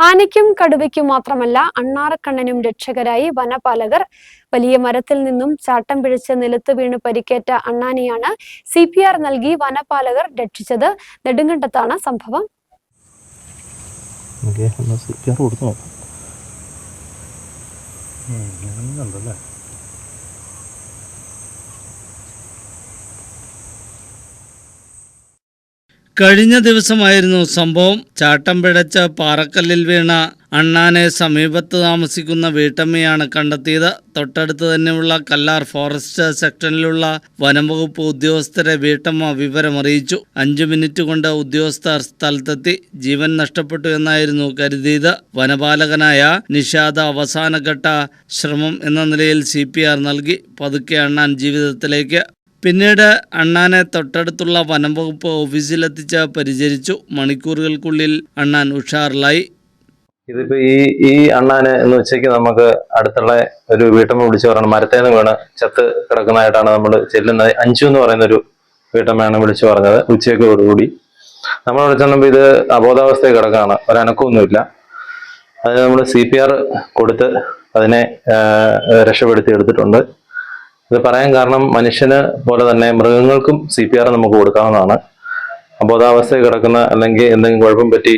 ആനയ്ക്കും കടുവയ്ക്കും മാത്രമല്ല അണ്ണാറക്കണ്ണനും രക്ഷകരായി വനപാലകർ. വലിയ മരത്തിൽ നിന്നും ചാട്ടം പിഴച്ച് നിലത്ത് വീണ് പരിക്കേറ്റ അണ്ണാനെയാണ് CPR നൽകി വനപാലകർ രക്ഷിച്ചത്. നെടുങ്കണ്ടത്താണ് സംഭവം. കഴിഞ്ഞ ദിവസമായിരുന്നു സംഭവം. ചാട്ടം പിഴച്ച് പാറക്കല്ലിൽ വീണ അണ്ണാനെ സമീപത്ത് താമസിക്കുന്ന വീട്ടമ്മയാണ് കണ്ടെത്തിയത്. തൊട്ടടുത്ത് തന്നെയുള്ള കല്ലാർ ഫോറസ്റ്റ് സെക്ഷനിലുള്ള വനംവകുപ്പ് ഉദ്യോഗസ്ഥരെ വീട്ടമ്മ വിവരമറിയിച്ചു. 5 മിനിറ്റ് കൊണ്ട് ഉദ്യോഗസ്ഥർ സ്ഥലത്തെത്തി. ജീവൻ നഷ്ടപ്പെട്ടു എന്നായിരുന്നു കരുതിയത്. വനപാലകനായ നിഷാദ് അവസാനഘട്ട ശ്രമം എന്ന നിലയിൽ CPR നൽകി. പതുക്കെ അണ്ണാൻ ജീവിതത്തിലേക്ക്. പിന്നീട് അണ്ണാനെ തൊട്ടടുത്തുള്ള വനംവകുപ്പ് ഓഫീസിലെത്തിച്ച് പരിചരിച്ചു. മണിക്കൂറുകൾക്കുള്ളിൽ അണ്ണാൻ ഉഷാറിലായി. ഇതിപ്പോ ഈ അണ്ണാന് എന്ന് ഉച്ചയ്ക്ക് നമുക്ക് അടുത്തുള്ള ഒരു വീട്ടമ്മ വിളിച്ചു പറയണം, മരത്തേന്ന് വീണ് ചത്ത് കിടക്കുന്നതായിട്ടാണ് നമ്മൾ ചെല്ലുന്നത്. അഞ്ചു എന്ന് പറയുന്ന ഒരു വീട്ടമ്മയാണ് വിളിച്ചു പറഞ്ഞത്. ഉച്ചയ്ക്കോടുകൂടി നമ്മൾ വിളിച്ചപ്പോൾ ഇത് അബോധാവസ്ഥയിൽ കിടക്കുകയാണ്, ഒരനക്കമൊന്നുമില്ല. അതിന് നമ്മൾ CPR കൊടുത്ത് അതിനെ രക്ഷപ്പെടുത്തി എടുത്തിട്ടുണ്ട്. ഇത് പറയാൻ കാരണം മനുഷ്യന് പോലെ തന്നെ മൃഗങ്ങൾക്കും CPR നമുക്ക് കൊടുക്കാവുന്നതാണ്. അബോധാവസ്ഥയിൽ കിടക്കുന്ന അല്ലെങ്കിൽ എന്തെങ്കിലും കുഴപ്പം പറ്റി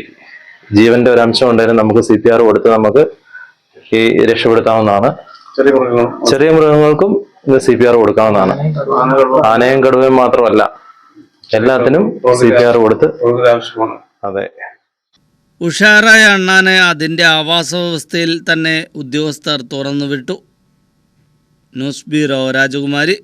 ജീവന്റെ ഒരു അംശം ഉണ്ടെങ്കിലും നമുക്ക് CPR കൊടുത്ത് നമുക്ക് ഈ രക്ഷപ്പെടുത്താവുന്നതാണ്. ചെറിയ മൃഗങ്ങൾക്കും ഇത് CPR കൊടുക്കാവുന്നതാണ്. ആനയും കടുവയും മാത്രമല്ല, എല്ലാത്തിനും CPR കൊടുത്ത്. അതെ, ഉഷാറായ അണ്ണാനെ അതിന്റെ ആവാസ വ്യവസ്ഥയിൽ തന്നെ ഉദ്യോഗസ്ഥർ തുറന്നുവിട്ടു. ന്യൂസ് ബ്യൂറോ, രാജകുമാരി.